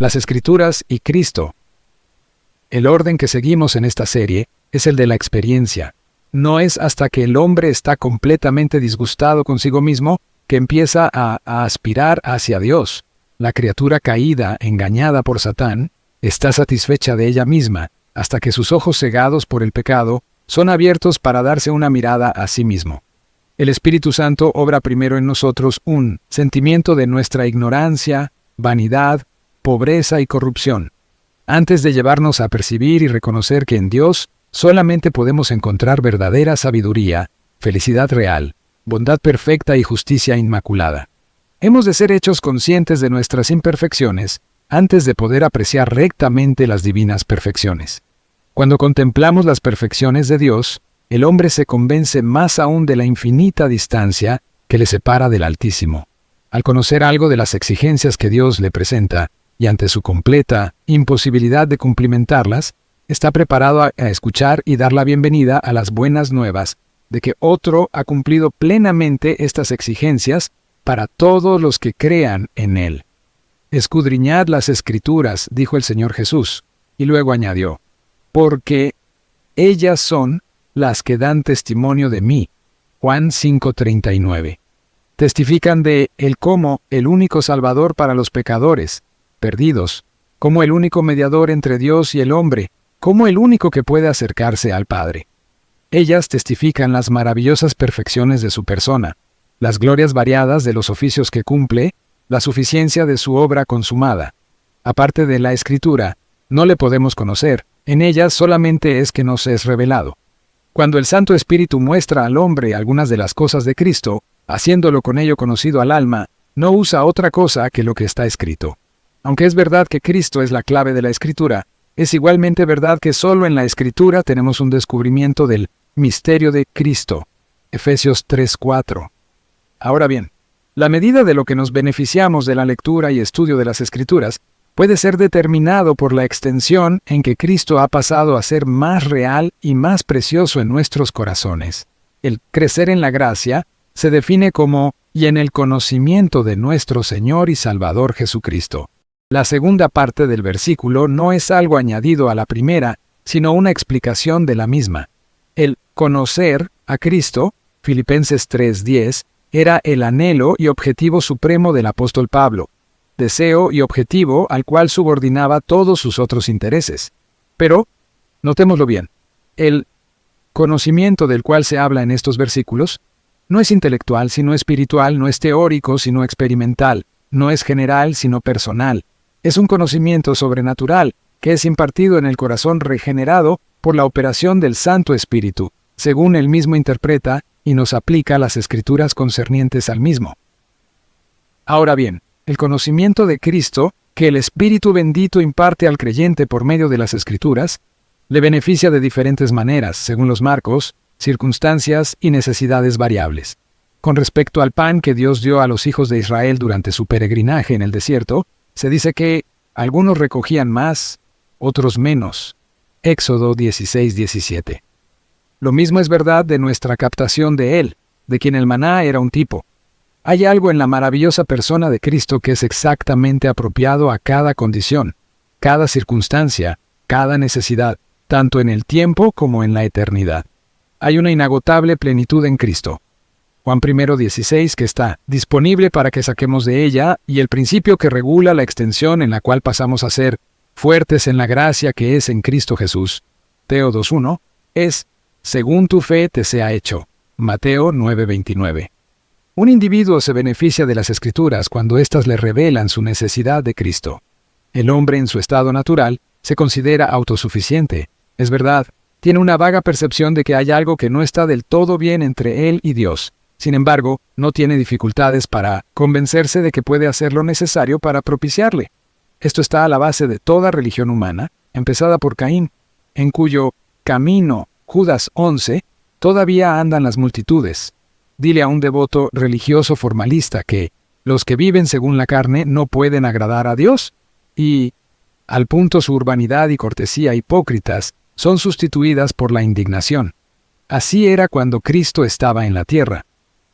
las Escrituras y Cristo. El orden que seguimos en esta serie es el de la experiencia. No es hasta que el hombre está completamente disgustado consigo mismo que empieza a aspirar hacia Dios. La criatura caída, engañada por Satán, está satisfecha de ella misma, hasta que sus ojos cegados por el pecado son abiertos para darse una mirada a sí mismo. El Espíritu Santo obra primero en nosotros un sentimiento de nuestra ignorancia, vanidad, pobreza y corrupción, antes de llevarnos a percibir y reconocer que en Dios solamente podemos encontrar verdadera sabiduría, felicidad real, bondad perfecta y justicia inmaculada. Hemos de ser hechos conscientes de nuestras imperfecciones antes de poder apreciar rectamente las divinas perfecciones. Cuando contemplamos las perfecciones de Dios, el hombre se convence más aún de la infinita distancia que le separa del Altísimo. Al conocer algo de las exigencias que Dios le presenta, y ante su completa imposibilidad de cumplimentarlas, está preparado a escuchar y dar la bienvenida a las buenas nuevas de que otro ha cumplido plenamente estas exigencias para todos los que crean en Él. Escudriñad las Escrituras, dijo el Señor Jesús, y luego añadió, porque ellas son las que dan testimonio de mí. Juan 5:39. Testifican de Él como el único Salvador para los pecadores, perdidos, como el único mediador entre Dios y el hombre, como el único que puede acercarse al Padre. Ellas testifican las maravillosas perfecciones de su persona, las glorias variadas de los oficios que cumple, la suficiencia de su obra consumada. Aparte de la Escritura, no le podemos conocer, en ellas solamente es que nos es revelado. Cuando el Santo Espíritu muestra al hombre algunas de las cosas de Cristo, haciéndolo con ello conocido al alma, no usa otra cosa que lo que está escrito. Aunque es verdad que Cristo es la clave de la Escritura, es igualmente verdad que solo en la Escritura tenemos un descubrimiento del misterio de Cristo. Efesios 3:4. Ahora bien, la medida de lo que nos beneficiamos de la lectura y estudio de las Escrituras puede ser determinado por la extensión en que Cristo ha pasado a ser más real y más precioso en nuestros corazones. El crecer en la gracia se define como y en el conocimiento de nuestro Señor y Salvador Jesucristo. La segunda parte del versículo no es algo añadido a la primera, sino una explicación de la misma. El conocer a Cristo, Filipenses 3:10, era el anhelo y objetivo supremo del apóstol Pablo, deseo y objetivo al cual subordinaba todos sus otros intereses. Pero, notémoslo bien, el conocimiento del cual se habla en estos versículos no es intelectual sino espiritual, no es teórico sino experimental, no es general sino personal. Es un conocimiento sobrenatural que es impartido en el corazón regenerado por la operación del Santo Espíritu, según él mismo interpreta y nos aplica las Escrituras concernientes al mismo. Ahora bien, el conocimiento de Cristo que el Espíritu bendito imparte al creyente por medio de las Escrituras, le beneficia de diferentes maneras, según los marcos, circunstancias y necesidades variables. Con respecto al pan que Dios dio a los hijos de Israel durante su peregrinaje en el desierto, se dice que algunos recogían más, otros menos. Éxodo 16:17. Lo mismo es verdad de nuestra captación de Él, de quien el maná era un tipo. Hay algo en la maravillosa persona de Cristo que es exactamente apropiado a cada condición, cada circunstancia, cada necesidad, tanto en el tiempo como en la eternidad. Hay una inagotable plenitud en Cristo. Juan 1:16 que está disponible para que saquemos de ella, y el principio que regula la extensión en la cual pasamos a ser fuertes en la gracia que es en Cristo Jesús. Teo 2:1 es según tu fe te sea hecho. Mateo 9:29. Un individuo se beneficia de las Escrituras cuando éstas le revelan su necesidad de Cristo. El hombre en su estado natural se considera autosuficiente. Es verdad, tiene una vaga percepción de que hay algo que no está del todo bien entre él y Dios. Sin embargo, no tiene dificultades para convencerse de que puede hacer lo necesario para propiciarle. Esto está a la base de toda religión humana, empezada por Caín, en cuyo camino, Judas 11, todavía andan las multitudes. Dile a un devoto religioso formalista que los que viven según la carne no pueden agradar a Dios, y, al punto su urbanidad y cortesía hipócritas son sustituidas por la indignación. Así era cuando Cristo estaba en la tierra.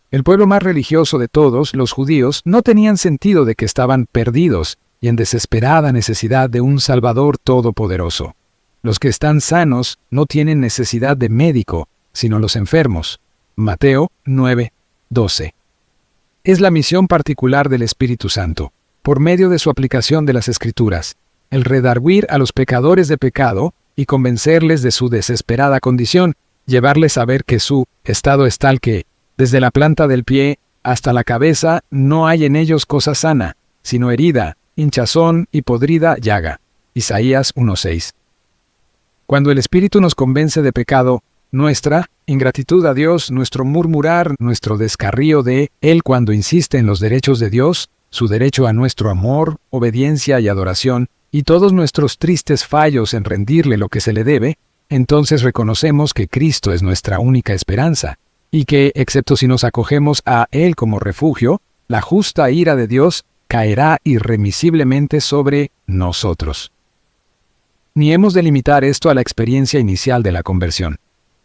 El pueblo más religioso de todos, los judíos, no tenían sentido de que estaban perdidos y en desesperada necesidad de un Salvador todopoderoso. Los que están sanos no tienen necesidad de médico, sino los enfermos. Mateo 9:12. Es la misión particular del Espíritu Santo, por medio de su aplicación de las Escrituras, el redarguir a los pecadores de pecado y convencerles de su desesperada condición, llevarles a ver que su estado es tal que, desde la planta del pie hasta la cabeza, no hay en ellos cosa sana, sino herida, hinchazón y podrida llaga. Isaías 1:6. Cuando el Espíritu nos convence de pecado, nuestra ingratitud a Dios, nuestro murmurar, nuestro descarrío de Él cuando insiste en los derechos de Dios, su derecho a nuestro amor, obediencia y adoración, y todos nuestros tristes fallos en rendirle lo que se le debe, entonces reconocemos que Cristo es nuestra única esperanza, y que, excepto si nos acogemos a Él como refugio, la justa ira de Dios caerá irremisiblemente sobre nosotros. Ni hemos de limitar esto a la experiencia inicial de la conversión.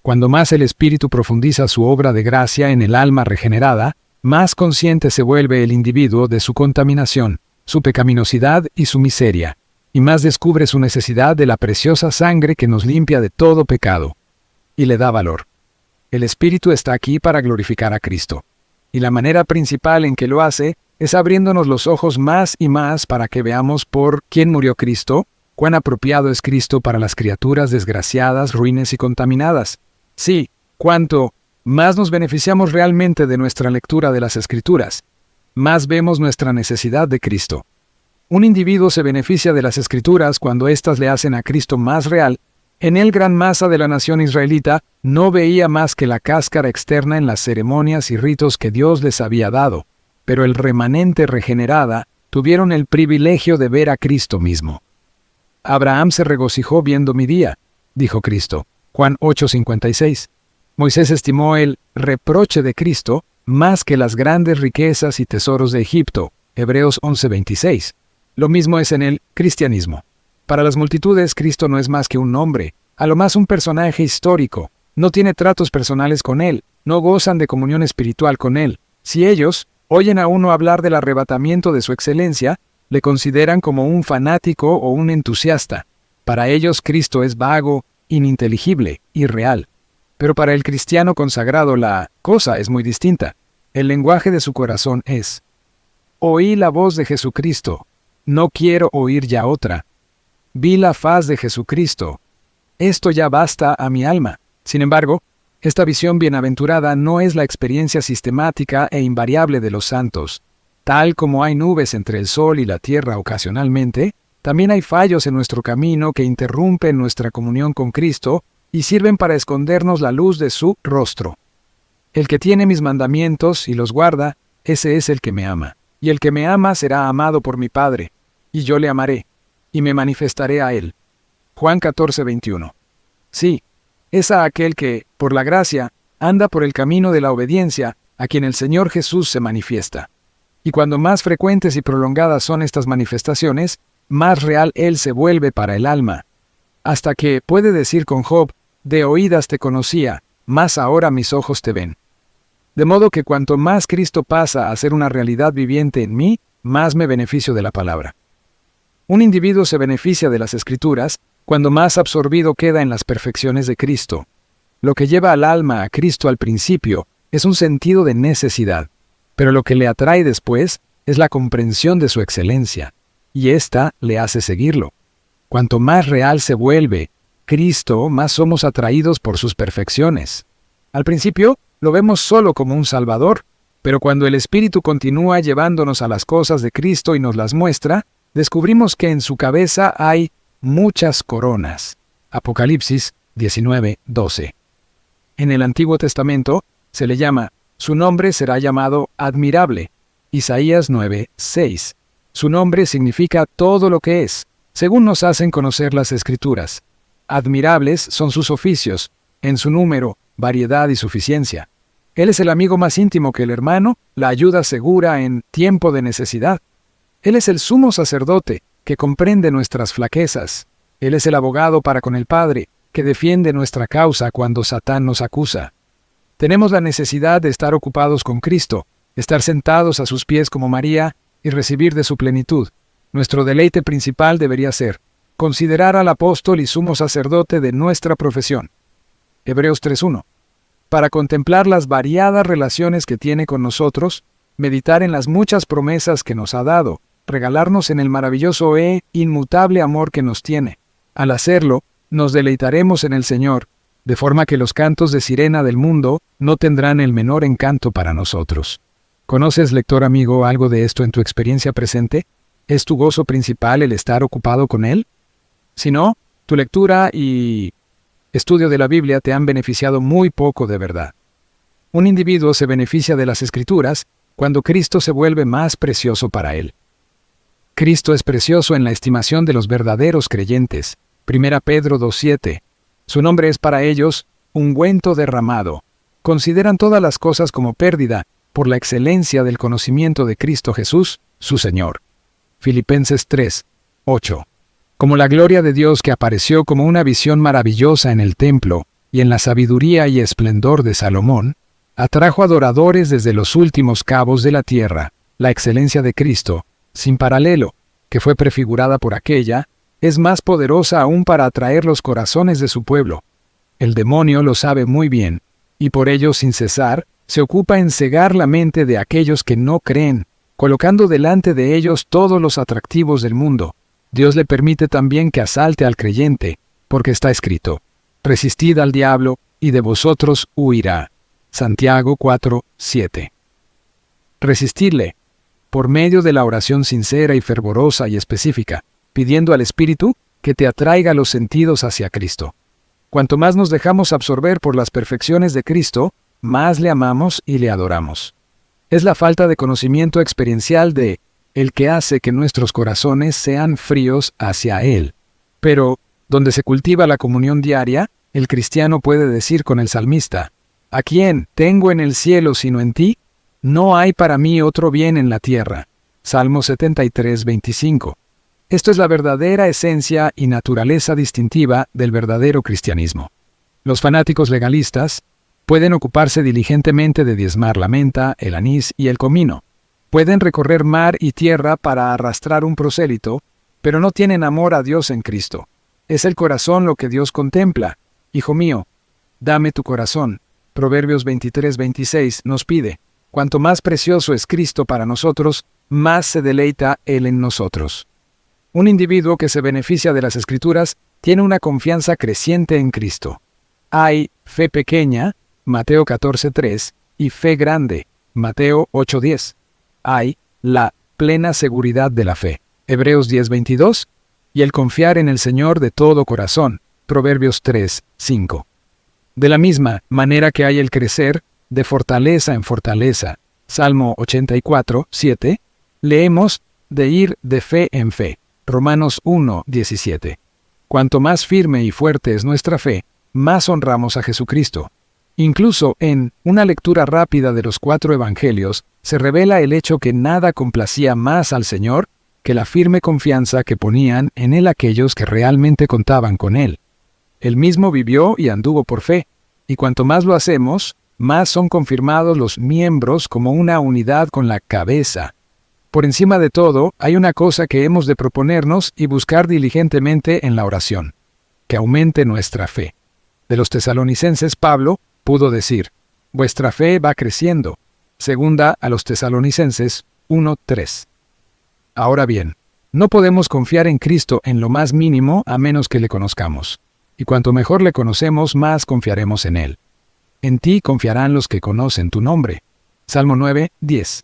Cuando más el Espíritu profundiza su obra de gracia en el alma regenerada, más consciente se vuelve el individuo de su contaminación, su pecaminosidad y su miseria, y más descubre su necesidad de la preciosa sangre que nos limpia de todo pecado, y le da valor. El Espíritu está aquí para glorificar a Cristo, y la manera principal en que lo hace es abriéndonos los ojos más y más para que veamos por quién murió Cristo, cuán apropiado es Cristo para las criaturas desgraciadas, ruines y contaminadas. Sí, cuánto más nos beneficiamos realmente de nuestra lectura de las Escrituras, más vemos nuestra necesidad de Cristo. Un individuo se beneficia de las Escrituras cuando éstas le hacen a Cristo más real. En él gran masa de la nación israelita no veía más que la cáscara externa en las ceremonias y ritos que Dios les había dado, pero el remanente regenerada tuvieron el privilegio de ver a Cristo mismo. Abraham se regocijó viendo mi día, dijo Cristo. Juan 8:56. Moisés estimó el reproche de Cristo más que las grandes riquezas y tesoros de Egipto. Hebreos 11:26. Lo mismo es en el cristianismo. Para las multitudes, Cristo no es más que un nombre, a lo más un personaje histórico. No tiene tratos personales con Él, no gozan de comunión espiritual con Él. Si ellos oyen a uno hablar del arrebatamiento de su excelencia, le consideran como un fanático o un entusiasta. Para ellos, Cristo es vago, ininteligible, irreal. Pero para el cristiano consagrado la cosa es muy distinta. El lenguaje de su corazón es: oí la voz de Jesucristo, no quiero oír ya otra. Vi la faz de Jesucristo, esto ya basta a mi alma. Sin embargo, esta visión bienaventurada no es la experiencia sistemática e invariable de los santos. Tal como hay nubes entre el sol y la tierra ocasionalmente, también hay fallos en nuestro camino que interrumpen nuestra comunión con Cristo y sirven para escondernos la luz de su rostro. El que tiene mis mandamientos y los guarda, ese es el que me ama. Y el que me ama será amado por mi Padre, y yo le amaré, y me manifestaré a él. Juan 14:21. Sí, es a aquel que, por la gracia, anda por el camino de la obediencia, a quien el Señor Jesús se manifiesta. Y cuando más frecuentes y prolongadas son estas manifestaciones, más real Él se vuelve para el alma. Hasta que puede decir con Job: de oídas te conocía, mas ahora mis ojos te ven. De modo que cuanto más Cristo pasa a ser una realidad viviente en mí, más me beneficio de la palabra. Un individuo se beneficia de las Escrituras cuando más absorbido queda en las perfecciones de Cristo. Lo que lleva al alma a Cristo al principio es un sentido de necesidad, pero lo que le atrae después es la comprensión de su excelencia, y ésta le hace seguirlo. Cuanto más real se vuelve Cristo, más somos atraídos por sus perfecciones. Al principio, lo vemos solo como un Salvador, pero cuando el Espíritu continúa llevándonos a las cosas de Cristo y nos las muestra, descubrimos que en su cabeza hay muchas coronas. Apocalipsis 19:12. En el Antiguo Testamento se le llama: su nombre será llamado admirable. Isaías 9:6. Su nombre significa todo lo que es, según nos hacen conocer las Escrituras. Admirables son sus oficios, en su número, variedad y suficiencia. Él es el amigo más íntimo que el hermano, la ayuda segura en tiempo de necesidad. Él es el sumo sacerdote, que comprende nuestras flaquezas. Él es el abogado para con el Padre, que defiende nuestra causa cuando Satán nos acusa. Tenemos la necesidad de estar ocupados con Cristo, estar sentados a sus pies como María y recibir de su plenitud. Nuestro deleite principal debería ser considerar al apóstol y sumo sacerdote de nuestra profesión. Hebreos 3:1. Para contemplar las variadas relaciones que tiene con nosotros, meditar en las muchas promesas que nos ha dado, regalarnos en el maravilloso e inmutable amor que nos tiene. Al hacerlo, nos deleitaremos en el Señor, de forma que los cantos de sirena del mundo no tendrán el menor encanto para nosotros. ¿Conoces, lector amigo, algo de esto en tu experiencia presente? ¿Es tu gozo principal el estar ocupado con Él? Si no, tu lectura y estudio de la Biblia te han beneficiado muy poco de verdad. Un individuo se beneficia de las Escrituras cuando Cristo se vuelve más precioso para él. Cristo es precioso en la estimación de los verdaderos creyentes. 1 Pedro 2:7. Su nombre es para ellos ungüento derramado. Consideran todas las cosas como pérdida por la excelencia del conocimiento de Cristo Jesús, su Señor. Filipenses 3:8. Como la gloria de Dios que apareció como una visión maravillosa en el templo y en la sabiduría y esplendor de Salomón, atrajo adoradores desde los últimos cabos de la tierra. La excelencia de Cristo, sin paralelo, que fue prefigurada por aquella, es más poderosa aún para atraer los corazones de su pueblo. El demonio lo sabe muy bien, y por ello, sin cesar, se ocupa en cegar la mente de aquellos que no creen, colocando delante de ellos todos los atractivos del mundo. Dios le permite también que asalte al creyente, porque está escrito: resistid al diablo, y de vosotros huirá. Santiago 4:7. Resistidle, por medio de la oración sincera y fervorosa y específica, pidiendo al Espíritu que te atraiga los sentidos hacia Cristo. Cuanto más nos dejamos absorber por las perfecciones de Cristo, más le amamos y le adoramos. Es la falta de conocimiento experiencial de el que hace que nuestros corazones sean fríos hacia Él. Pero, donde se cultiva la comunión diaria, el cristiano puede decir con el salmista: ¿a quién tengo en el cielo sino en ti? No hay para mí otro bien en la tierra. Salmo 73:25. Esto es la verdadera esencia y naturaleza distintiva del verdadero cristianismo. Los fanáticos legalistas pueden ocuparse diligentemente de diezmar la menta, el anís y el comino. Pueden recorrer mar y tierra para arrastrar un prosélito, pero no tienen amor a Dios en Cristo. Es el corazón lo que Dios contempla. Hijo mío, dame tu corazón. Proverbios 23:26 nos pide: cuanto más precioso es Cristo para nosotros, más se deleita Él en nosotros. Un individuo que se beneficia de las Escrituras tiene una confianza creciente en Cristo. Hay fe pequeña, Mateo 14:3, y fe grande, Mateo 8:10. Hay la plena seguridad de la fe, Hebreos 10:22, y el confiar en el Señor de todo corazón, Proverbios 3:5. De la misma manera que hay el crecer de fortaleza en fortaleza, Salmo 84:7, leemos de ir de fe en fe, Romanos 1:17. Cuanto más firme y fuerte es nuestra fe, más honramos a Jesucristo. Incluso en una lectura rápida de los 4 evangelios, se revela el hecho que nada complacía más al Señor que la firme confianza que ponían en Él aquellos que realmente contaban con Él. Él mismo vivió y anduvo por fe, y cuanto más lo hacemos, más son confirmados los miembros como una unidad con la cabeza. Por encima de todo, hay una cosa que hemos de proponernos y buscar diligentemente en la oración: que aumente nuestra fe. De los tesalonicenses, Pablo pudo decir: vuestra fe va creciendo. Segunda a los tesalonicenses 1:3. Ahora bien, no podemos confiar en Cristo en lo más mínimo a menos que le conozcamos. Y cuanto mejor le conocemos, más confiaremos en Él. En ti confiarán los que conocen tu nombre. Salmo 9:10.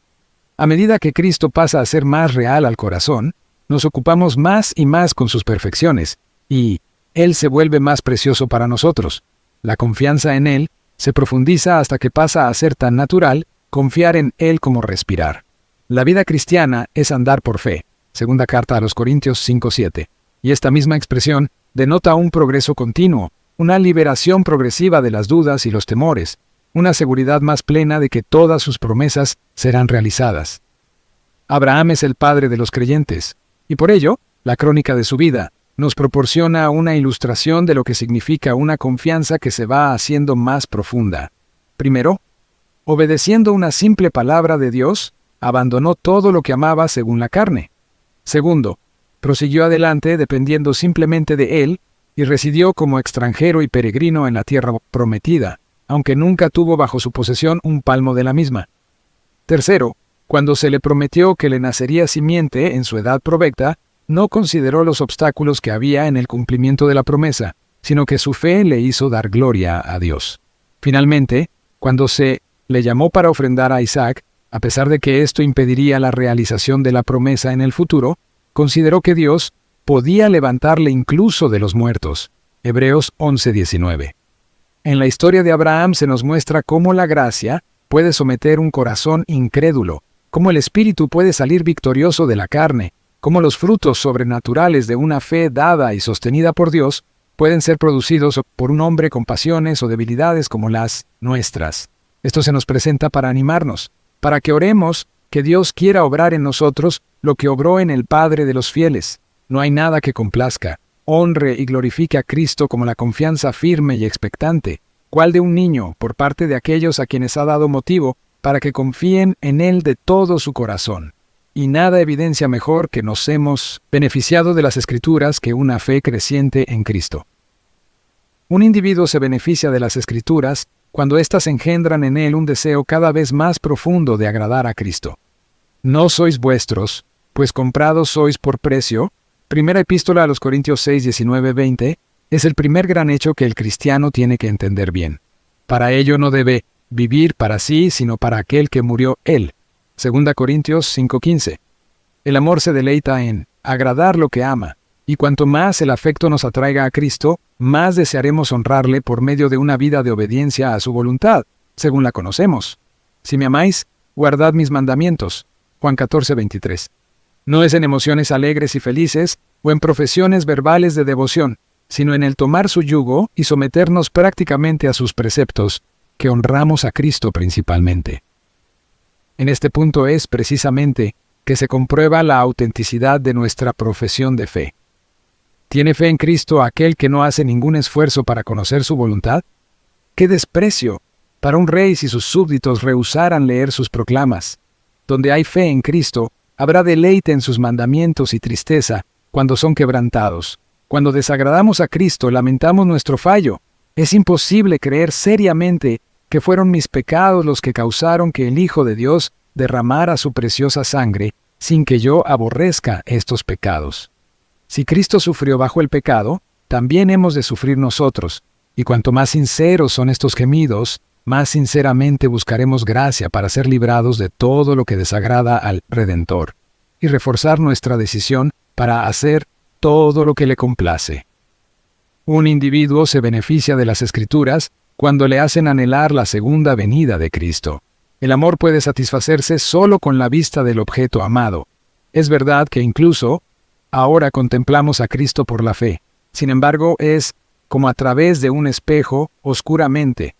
A medida que Cristo pasa a ser más real al corazón, nos ocupamos más y más con sus perfecciones, y Él se vuelve más precioso para nosotros. La confianza en Él se profundiza hasta que pasa a ser tan natural confiar en Él como respirar. La vida cristiana es andar por fe. Segunda carta a los Corintios 5:7. Y esta misma expresión denota un progreso continuo, una liberación progresiva de las dudas y los temores, una seguridad más plena de que todas sus promesas serán realizadas. Abraham es el padre de los creyentes, y por ello, la crónica de su vida nos proporciona una ilustración de lo que significa una confianza que se va haciendo más profunda. Primero, obedeciendo una simple palabra de Dios, abandonó todo lo que amaba según la carne. Segundo, prosiguió adelante dependiendo simplemente de él y residió como extranjero y peregrino en la tierra prometida, aunque nunca tuvo bajo su posesión un palmo de la misma. Tercero, cuando se le prometió que le nacería simiente en su edad provecta, no consideró los obstáculos que había en el cumplimiento de la promesa, sino que su fe le hizo dar gloria a Dios. Finalmente, cuando se le llamó para ofrendar a Isaac, a pesar de que esto impediría la realización de la promesa en el futuro, consideró que Dios podía levantarle incluso de los muertos. Hebreos 11:19. En la historia de Abraham se nos muestra cómo la gracia puede someter un corazón incrédulo, cómo el espíritu puede salir victorioso de la carne, cómo los frutos sobrenaturales de una fe dada y sostenida por Dios pueden ser producidos por un hombre con pasiones o debilidades como las nuestras. Esto se nos presenta para animarnos, para que oremos que Dios quiera obrar en nosotros lo que obró en el Padre de los fieles. No hay nada que complazca, honre y glorifique a Cristo como la confianza firme y expectante, cual de un niño por parte de aquellos a quienes ha dado motivo para que confíen en Él de todo su corazón. Y nada evidencia mejor que nos hemos beneficiado de las Escrituras que una fe creciente en Cristo. Un individuo se beneficia de las Escrituras cuando éstas engendran en él un deseo cada vez más profundo de agradar a Cristo. No sois vuestros, pues comprados sois por precio. Primera Epístola a los Corintios 6, 19, 20, es el primer gran hecho que el cristiano tiene que entender bien. Para ello no debe vivir para sí, sino para aquel que murió él. Segunda Corintios 5, 15. El amor se deleita en agradar lo que ama, y cuanto más el afecto nos atraiga a Cristo, más desearemos honrarle por medio de una vida de obediencia a su voluntad, según la conocemos. Si me amáis, guardad mis mandamientos. Juan 14, 23. No es en emociones alegres y felices o en profesiones verbales de devoción, sino en el tomar su yugo y someternos prácticamente a sus preceptos, que honramos a Cristo principalmente. En este punto es, precisamente, que se comprueba la autenticidad de nuestra profesión de fe. ¿Tiene fe en Cristo aquel que no hace ningún esfuerzo para conocer su voluntad? ¡Qué desprecio para un rey si sus súbditos rehusaran leer sus proclamas! Donde hay fe en Cristo, habrá deleite en sus mandamientos y tristeza cuando son quebrantados. Cuando desagradamos a Cristo, lamentamos nuestro fallo. Es imposible creer seriamente que fueron mis pecados los que causaron que el Hijo de Dios derramara su preciosa sangre, sin que yo aborrezca estos pecados. Si Cristo sufrió bajo el pecado, también hemos de sufrir nosotros, y cuanto más sinceros son estos gemidos, más sinceramente buscaremos gracia para ser librados de todo lo que desagrada al Redentor, y reforzar nuestra decisión para hacer todo lo que le complace. Un individuo se beneficia de las Escrituras cuando le hacen anhelar la segunda venida de Cristo. El amor puede satisfacerse solo con la vista del objeto amado. Es verdad que incluso ahora contemplamos a Cristo por la fe. Sin embargo, es como a través de un espejo oscuramente.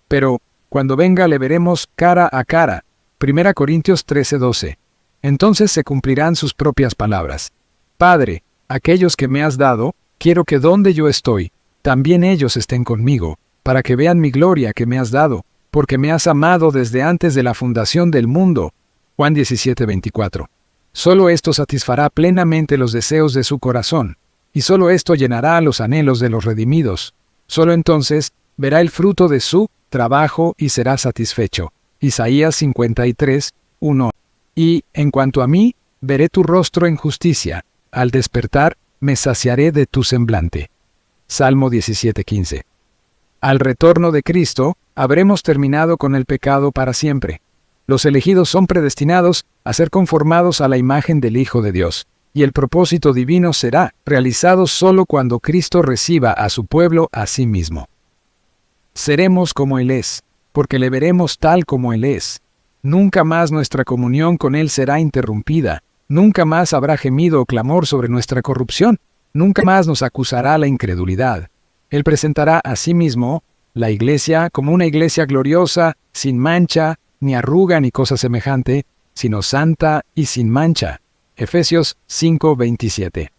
Pero cuando venga le veremos cara a cara. 1 Corintios 13:12. Entonces se cumplirán sus propias palabras. Padre, aquellos que me has dado, quiero que donde yo estoy, también ellos estén conmigo, para que vean mi gloria que me has dado, porque me has amado desde antes de la fundación del mundo. Juan 17:24. Solo esto satisfará plenamente los deseos de su corazón, y solo esto llenará los anhelos de los redimidos. Solo entonces verá el fruto de su trabajo y será satisfecho. Isaías 53:1. Y, en cuanto a mí, veré tu rostro en justicia. Al despertar, me saciaré de tu semblante. Salmo 17:15. Al retorno de Cristo, habremos terminado con el pecado para siempre. Los elegidos son predestinados a ser conformados a la imagen del Hijo de Dios, y el propósito divino será realizado solo cuando Cristo reciba a su pueblo a sí mismo. Seremos como Él es, porque le veremos tal como Él es. Nunca más nuestra comunión con Él será interrumpida, nunca más habrá gemido o clamor sobre nuestra corrupción, nunca más nos acusará la incredulidad. Él presentará a sí mismo la iglesia como una iglesia gloriosa, sin mancha, ni arruga ni cosa semejante, sino santa y sin mancha. Efesios 5:27.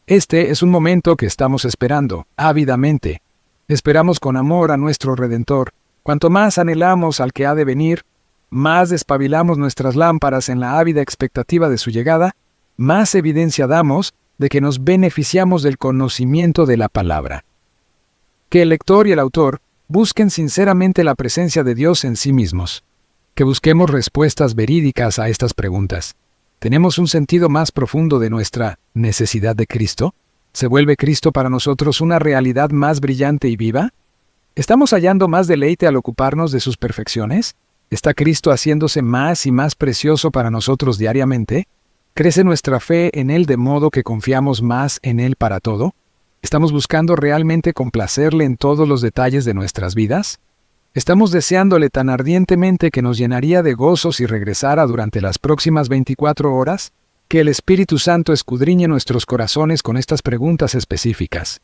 Este es un momento que estamos esperando, ávidamente. Esperamos con amor a nuestro Redentor. Cuanto más anhelamos al que ha de venir, más despabilamos nuestras lámparas en la ávida expectativa de su llegada, más evidencia damos de que nos beneficiamos del conocimiento de la palabra. Que el lector y el autor busquen sinceramente la presencia de Dios en sí mismos. Que busquemos respuestas verídicas a estas preguntas. ¿Tenemos un sentido más profundo de nuestra necesidad de Cristo? ¿Se vuelve Cristo para nosotros una realidad más brillante y viva? ¿Estamos hallando más deleite al ocuparnos de sus perfecciones? ¿Está Cristo haciéndose más y más precioso para nosotros diariamente? ¿Crece nuestra fe en Él de modo que confiamos más en Él para todo? ¿Estamos buscando realmente complacerle en todos los detalles de nuestras vidas? ¿Estamos deseándole tan ardientemente que nos llenaría de gozo si regresara durante las próximas 24 horas? Que el Espíritu Santo escudriñe nuestros corazones con estas preguntas específicas.